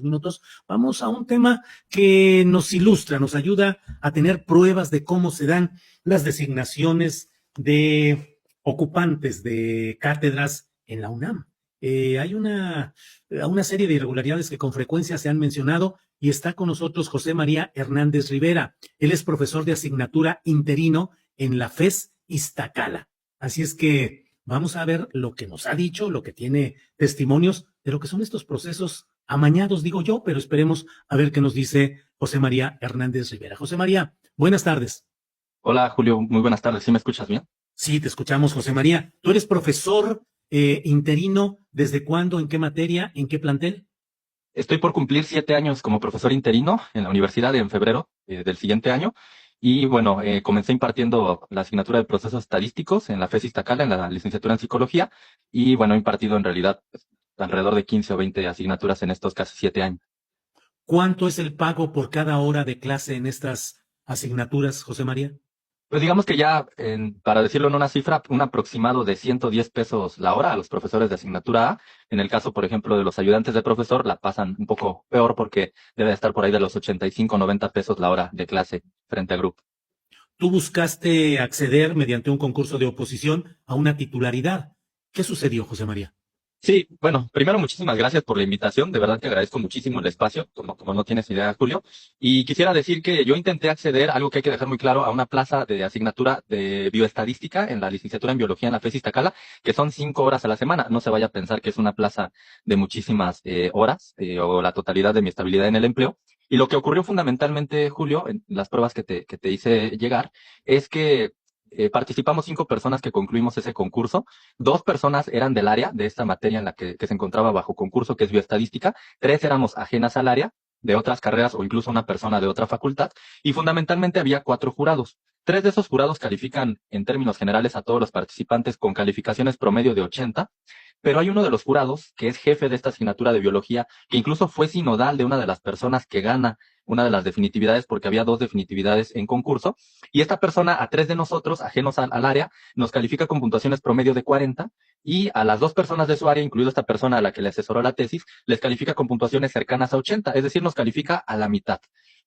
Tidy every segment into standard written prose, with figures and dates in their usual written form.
minutos, vamos a un tema que nos ilustra, nos ayuda a tener pruebas de cómo se dan las designaciones de ocupantes de cátedras en la UNAM. Hay una serie de irregularidades que con frecuencia se han mencionado y está con nosotros José María Hernández Rivera. Él es profesor de asignatura interino en la FES Iztacala. Así es que vamos a ver lo que nos ha dicho, lo que tiene testimonios de lo que son estos procesos amañados, digo yo, pero esperemos a ver qué nos dice José María Hernández Rivera. José María, buenas tardes. Hola Julio, muy buenas tardes. ¿Sí me escuchas bien? Sí, te escuchamos, José María. ¿Tú eres profesor interino? ¿Desde cuándo? ¿En qué materia? ¿En qué plantel? Estoy por cumplir 7 años como profesor interino en la universidad en febrero del siguiente año. Y bueno, comencé impartiendo la asignatura de procesos estadísticos en la FES Iztacala, en la licenciatura en psicología. Y bueno, he impartido en realidad alrededor de 15 o 20 asignaturas en estos casi 7 años. ¿Cuánto es el pago por cada hora de clase en estas asignaturas, José María? Pues digamos que ya, para decirlo en una cifra, un aproximado de 110 pesos la hora a los profesores de asignatura A. En el caso, por ejemplo, de los ayudantes de profesor, la pasan un poco peor porque debe estar por ahí de los 85, 90 pesos la hora de clase frente a grupo. Tú buscaste acceder mediante un concurso de oposición a una titularidad. ¿Qué sucedió, José María? Sí, bueno, primero muchísimas gracias por la invitación, de verdad que agradezco muchísimo el espacio, como no tienes idea, Julio. Y quisiera decir que yo intenté acceder, algo que hay que dejar muy claro, a una plaza de asignatura de bioestadística en la licenciatura en biología en la FES Iztacala, que son 5 horas a la semana. No se vaya a pensar que es una plaza de muchísimas horas o la totalidad de mi estabilidad en el empleo. Y lo que ocurrió fundamentalmente, Julio, en las pruebas que te hice llegar, es que participamos 5 personas que concluimos ese concurso. 2 personas eran del área de esta materia en la que se encontraba bajo concurso, que es bioestadística. 3 éramos ajenas al área de otras carreras o incluso una persona de otra facultad. Y fundamentalmente había 4 jurados. 3 de esos jurados califican en términos generales a todos los participantes con calificaciones promedio de 80. Pero hay uno de los jurados que es jefe de esta asignatura de biología, que incluso fue sinodal de una de las personas que gana una de las definitividades, porque había 2 definitividades en concurso. Y esta persona, a 3 de nosotros, ajenos al área, nos califica con puntuaciones promedio de 40, y a las 2 personas de su área, incluido esta persona a la que le asesoró la tesis, les califica con puntuaciones cercanas a 80, es decir, nos califica a la mitad.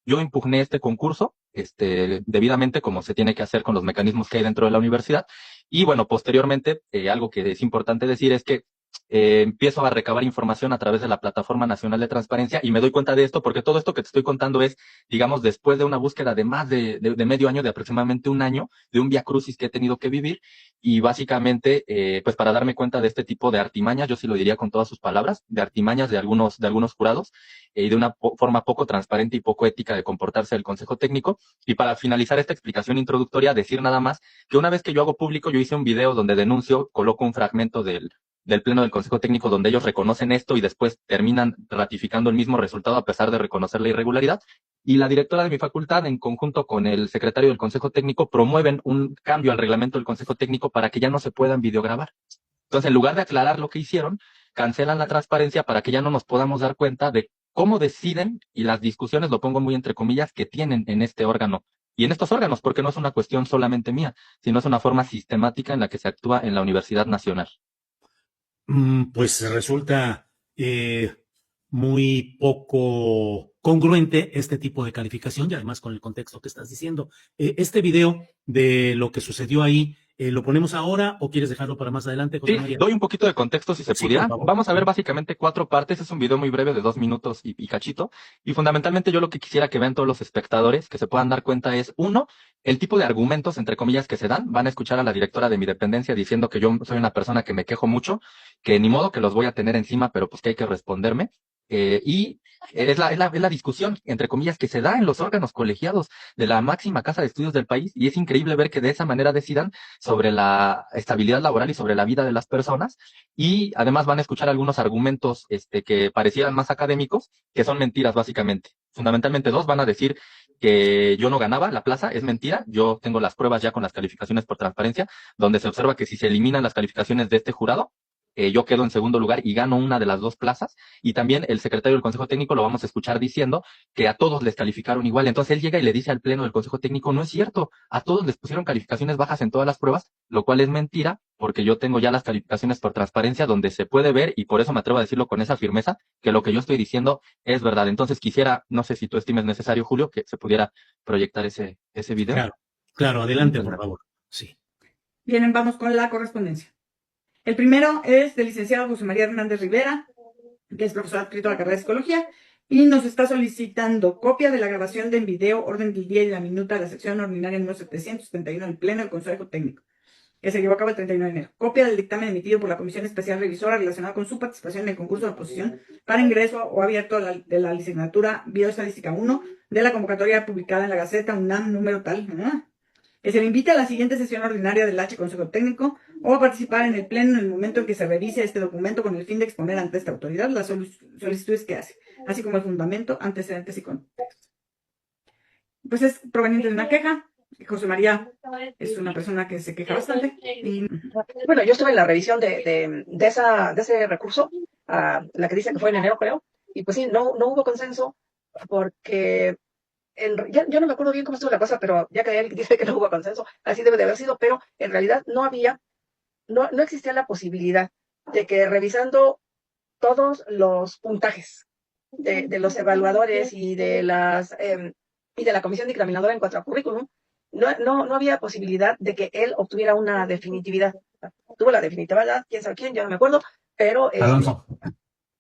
Yo impugné este concurso, debidamente, como se tiene que hacer con los mecanismos que hay dentro de la universidad. Y bueno, posteriormente, algo que es importante decir es que empiezo a recabar información a través de la Plataforma Nacional de Transparencia, y me doy cuenta de esto porque todo esto que te estoy contando es, digamos, después de una búsqueda de más de medio año, de aproximadamente un año, de un viacrucis que he tenido que vivir. Y básicamente, pues para darme cuenta de este tipo de artimañas, yo sí lo diría con todas sus palabras, de artimañas de algunos jurados, y de una forma poco transparente y poco ética de comportarse del Consejo Técnico. Y para finalizar esta explicación introductoria, decir nada más que una vez que yo hago público, yo hice un video donde denuncio, coloco un fragmento del Pleno del Consejo Técnico donde ellos reconocen esto y después terminan ratificando el mismo resultado a pesar de reconocer la irregularidad. Y la directora de mi facultad, en conjunto con el secretario del Consejo Técnico, promueven un cambio al reglamento del Consejo Técnico para que ya no se puedan videograbar. Entonces, en lugar de aclarar lo que hicieron, cancelan la transparencia para que ya no nos podamos dar cuenta de cómo deciden y las discusiones, lo pongo muy entre comillas, que tienen en este órgano y en estos órganos, porque no es una cuestión solamente mía, sino es una forma sistemática en la que se actúa en la Universidad Nacional. Pues resulta muy poco congruente este tipo de calificación y además con el contexto que estás diciendo. Este video de lo que sucedió ahí, ¿lo ponemos ahora o quieres dejarlo para más adelante, José Sí, María? doy un poquito de contexto si se Sí, por pudiera. favor. Vamos a ver básicamente 4 partes. Es un video muy breve de 2 minutos y cachito. Y fundamentalmente yo lo que quisiera que vean todos los espectadores, que se puedan dar cuenta es, uno, el tipo de argumentos, entre comillas, que se dan. Van a escuchar a la directora de mi dependencia diciendo que yo soy una persona que me quejo mucho, que ni modo que los voy a tener encima, pero pues que hay que responderme. Y es la discusión, entre comillas, que se da en los órganos colegiados de la máxima casa de estudios del país. Y es increíble ver que de esa manera decidan sobre la estabilidad laboral y sobre la vida de las personas. Y además van a escuchar algunos argumentos que parecieran más académicos, que son mentiras básicamente. Fundamentalmente 2 van a decir que yo no ganaba la plaza, es mentira. Yo tengo las pruebas ya con las calificaciones por transparencia, donde se observa que si se eliminan las calificaciones de este jurado, yo quedo en segundo lugar y gano una de las dos plazas. Y también el secretario del Consejo Técnico lo vamos a escuchar diciendo que a todos les calificaron igual. Entonces él llega y le dice al pleno del Consejo Técnico, no es cierto, a todos les pusieron calificaciones bajas en todas las pruebas, lo cual es mentira, porque yo tengo ya las calificaciones por transparencia donde se puede ver, y por eso me atrevo a decirlo con esa firmeza, que lo que yo estoy diciendo es verdad. Entonces quisiera, no sé si tú estimes necesario, Julio, que se pudiera proyectar ese video. Claro, claro, adelante, por favor. Sí. Bien, vamos con la correspondencia. El primero es del licenciado José María Hernández Rivera, que es profesor adscrito a la carrera de Psicología, y nos está solicitando copia de la grabación de en video, orden del día y la minuta de la sección ordinaria número 771 del Pleno del Consejo Técnico, que se llevó a cabo el 31 de enero. Copia del dictamen emitido por la Comisión Especial Revisora relacionado con su participación en el concurso de oposición para ingreso o abierto de la licenciatura Bioestadística 1 de la convocatoria publicada en la Gaceta UNAM número tal, que se le invite a la siguiente sesión ordinaria del H Consejo Técnico o a participar en el pleno en el momento en que se revise este documento con el fin de exponer ante esta autoridad las solicitudes que hace, así como el fundamento, antecedentes y contexto. Pues es proveniente de una queja. José María es una persona que se queja bastante. Y... Bueno, yo estuve en la revisión de ese recurso, la que dice que fue en enero, creo, y pues sí, no hubo consenso porque yo no me acuerdo bien cómo estuvo la cosa, pero ya que él dice que no hubo consenso, así debe de haber sido, pero en realidad no existía la posibilidad de que revisando todos los puntajes de los evaluadores y de la comisión dictaminadora en cuanto a currículum, no había posibilidad de que él obtuviera una definitividad. Tuvo la definitividad, quién sabe quién, ya no me acuerdo, pero...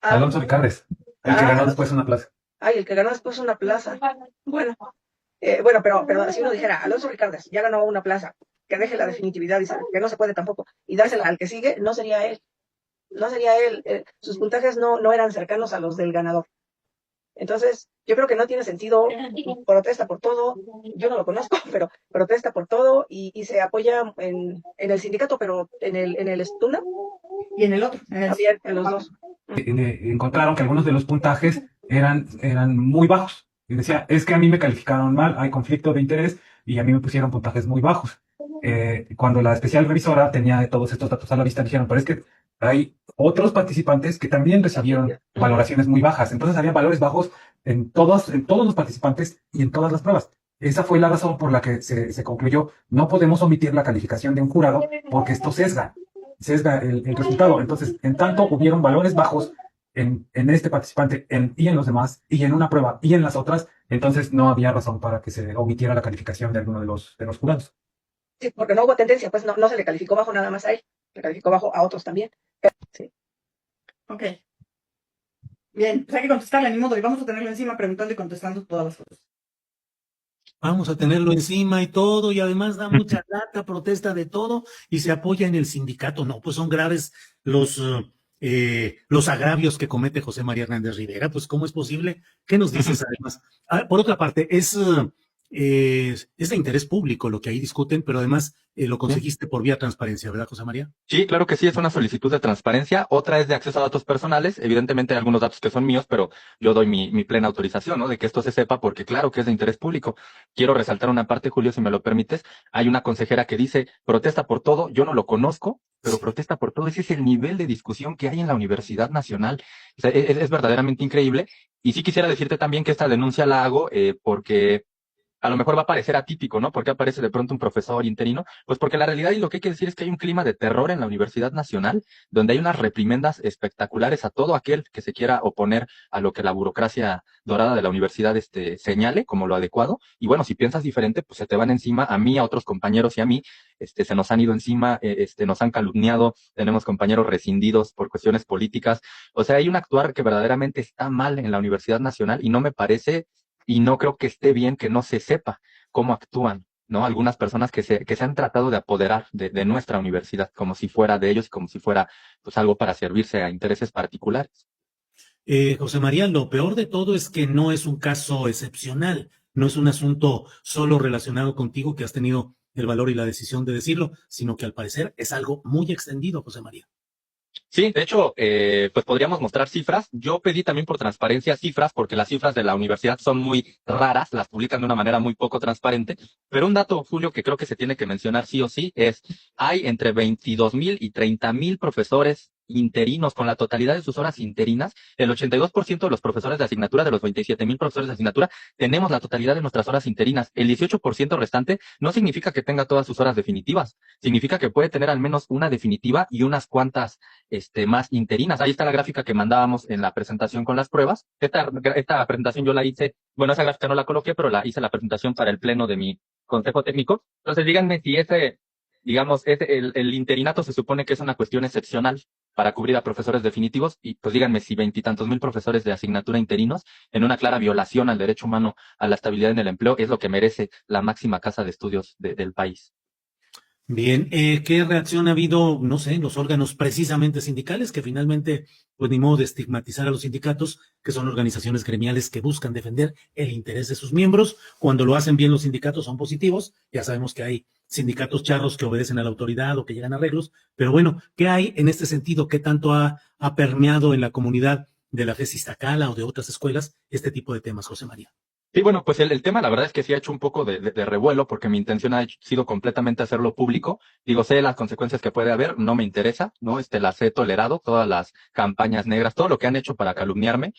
Alonso Ricardes, el que ganó después una plaza. Ay, el que ganó después una plaza. Bueno, pero si uno dijera, Alonso Ricardes ya ganó una plaza, que deje la definitividad y que no se puede tampoco, y dársela al que sigue, no sería él. Sus puntajes no eran cercanos a los del ganador. Entonces, yo creo que no tiene sentido, protesta por todo, yo no lo conozco, pero protesta por todo y se apoya en el sindicato, pero en el STUNA. Y en el otro. También, en los dos. Encontraron que algunos de los puntajes eran muy bajos. Y decía, es que a mí me calificaron mal, hay conflicto de interés y a mí me pusieron puntajes muy bajos. Cuando la especial revisora tenía todos estos datos a la vista, dijeron, pero es que hay otros participantes que también recibieron valoraciones muy bajas. Entonces había valores bajos en todos los participantes y en todas las pruebas. Esa fue la razón por la que se concluyó, no podemos omitir la calificación de un jurado porque esto sesga el resultado. Entonces, en tanto hubieron valores bajos en este participante y en los demás, y en una prueba y en las otras, entonces no había razón para que se omitiera la calificación de alguno de los jurados. Sí, porque no hubo tendencia, pues no se le calificó bajo nada más a él, le calificó bajo a otros también. Sí. Ok. Bien, pues hay que contestarle, ni modo, y vamos a tenerlo encima preguntando y contestando todas las cosas. Vamos a tenerlo encima y todo, y además da mucha lata, protesta de todo, y se apoya en el sindicato. No, pues son graves los agravios que comete José María Hernández Rivera. Pues, ¿cómo es posible? ¿Qué nos dices además? Por otra parte, es de interés público lo que ahí discuten, pero además lo conseguiste por vía transparencia, ¿verdad, José María? Sí, claro que sí, es una solicitud de transparencia. Otra es de acceso a datos personales. Evidentemente hay algunos datos que son míos, pero yo doy mi plena autorización, ¿no? De que esto se sepa, porque claro que es de interés público. Quiero resaltar una parte, Julio, si me lo permites. Hay una consejera que dice, protesta por todo. Yo no lo conozco, pero protesta por todo. Ese es el nivel de discusión que hay en la Universidad Nacional. O sea, es verdaderamente increíble. Y sí quisiera decirte también que esta denuncia la hago porque a lo mejor va a parecer atípico, ¿no? ¿Por qué aparece de pronto un profesor interino? Pues porque la realidad y lo que hay que decir es que hay un clima de terror en la Universidad Nacional, donde hay unas reprimendas espectaculares a todo aquel que se quiera oponer a lo que la burocracia dorada de la universidad señale como lo adecuado. Y bueno, si piensas diferente, pues se te van encima a mí, a otros compañeros y a mí, se nos han ido encima, nos han calumniado, tenemos compañeros rescindidos por cuestiones políticas. O sea, hay un actuar que verdaderamente está mal en la Universidad Nacional y no me parece y no creo que esté bien que no se sepa cómo actúan, ¿no? Algunas personas que se han tratado de apoderar de nuestra universidad, como si fuera de ellos y como si fuera pues algo para servirse a intereses particulares. José María, lo peor de todo es que no es un caso excepcional, no es un asunto solo relacionado contigo que has tenido el valor y la decisión de decirlo, sino que al parecer es algo muy extendido, José María. Sí, de hecho, pues podríamos mostrar cifras. Yo pedí también por transparencia cifras, porque las cifras de la universidad son muy raras, las publican de una manera muy poco transparente. Pero un dato, Julio, que creo que se tiene que mencionar sí o sí, hay entre 22,000 y 30,000 profesores interinos, con la totalidad de sus horas interinas. El 82% de los profesores de asignatura, de los 27,000 profesores de asignatura, tenemos la totalidad de nuestras horas interinas. El 18% restante no significa que tenga todas sus horas definitivas, significa que puede tener al menos una definitiva y unas cuantas más interinas. Ahí está la gráfica que mandábamos en la presentación con las pruebas. Esta presentación yo la hice, bueno, esa gráfica no la coloqué, pero la hice la presentación para el pleno de mi consejo técnico. Entonces díganme si el interinato se supone que es una cuestión excepcional para cubrir a profesores definitivos, y pues díganme si 20 y tantos mil profesores de asignatura interinos, en una clara violación al derecho humano a la estabilidad en el empleo, es lo que merece la máxima casa de estudios del país. Bien, ¿qué reacción ha habido, no sé, en los órganos precisamente sindicales, que finalmente, pues ni modo de estigmatizar a los sindicatos, que son organizaciones gremiales que buscan defender el interés de sus miembros? Cuando lo hacen bien los sindicatos son positivos, ya sabemos que hay sindicatos charros que obedecen a la autoridad o que llegan a arreglos, pero bueno, ¿qué hay en este sentido? ¿Qué tanto ha permeado en la comunidad de la FES Iztacala o de otras escuelas este tipo de temas, José María? Sí, bueno, pues el tema, la verdad es que sí ha hecho un poco de revuelo, porque mi intención ha sido completamente hacerlo público. Digo, sé las consecuencias que puede haber, no me interesa, ¿no? Las he tolerado, todas las campañas negras, todo lo que han hecho para calumniarme,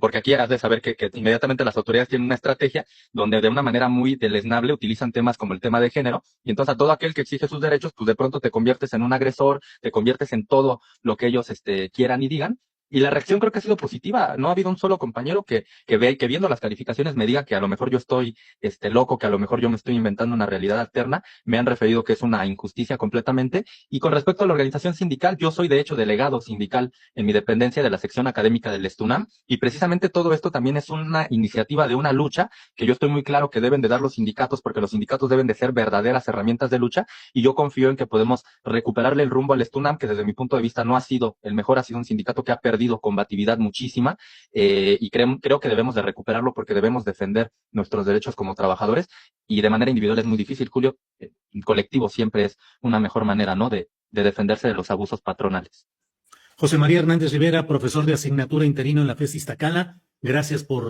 porque aquí has de saber que inmediatamente las autoridades tienen una estrategia donde de una manera muy deleznable utilizan temas como el tema de género, y entonces a todo aquel que exige sus derechos, pues de pronto te conviertes en un agresor, te conviertes en todo lo que ellos quieran y digan. Y la reacción creo que ha sido positiva. No ha habido un solo compañero que viendo las calificaciones me diga que a lo mejor yo estoy loco, que a lo mejor yo me estoy inventando una realidad alterna. Me han referido que es una injusticia completamente. Y con respecto a la organización sindical, yo soy de hecho delegado sindical en mi dependencia de la sección académica del Estunam, y precisamente todo esto también es una iniciativa de una lucha que yo estoy muy claro que deben de dar los sindicatos, porque los sindicatos deben de ser verdaderas herramientas de lucha, y yo confío en que podemos recuperarle el rumbo al Estunam, que desde mi punto de vista no ha sido el mejor, ha sido un sindicato que ha perdido combatividad muchísima, y creo que debemos de recuperarlo, porque debemos defender nuestros derechos como trabajadores, y de manera individual es muy difícil, Julio. En colectivo siempre es una mejor manera, ¿no?, de defenderse de los abusos patronales. José María Hernández Rivera, profesor de asignatura interino en la FES Iztacala, gracias por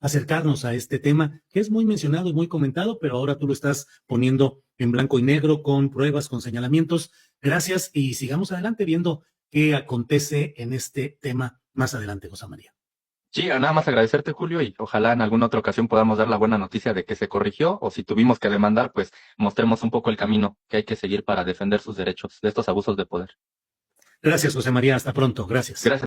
acercarnos a este tema, que es muy mencionado y muy comentado, pero ahora tú lo estás poniendo en blanco y negro, con pruebas, con señalamientos. Gracias, y sigamos adelante viendo qué acontece en este tema más adelante, José María. Sí, nada más agradecerte, Julio, y ojalá en alguna otra ocasión podamos dar la buena noticia de que se corrigió, o si tuvimos que demandar, pues mostremos un poco el camino que hay que seguir para defender sus derechos de estos abusos de poder. Gracias, José María. Hasta pronto. Gracias. Gracias.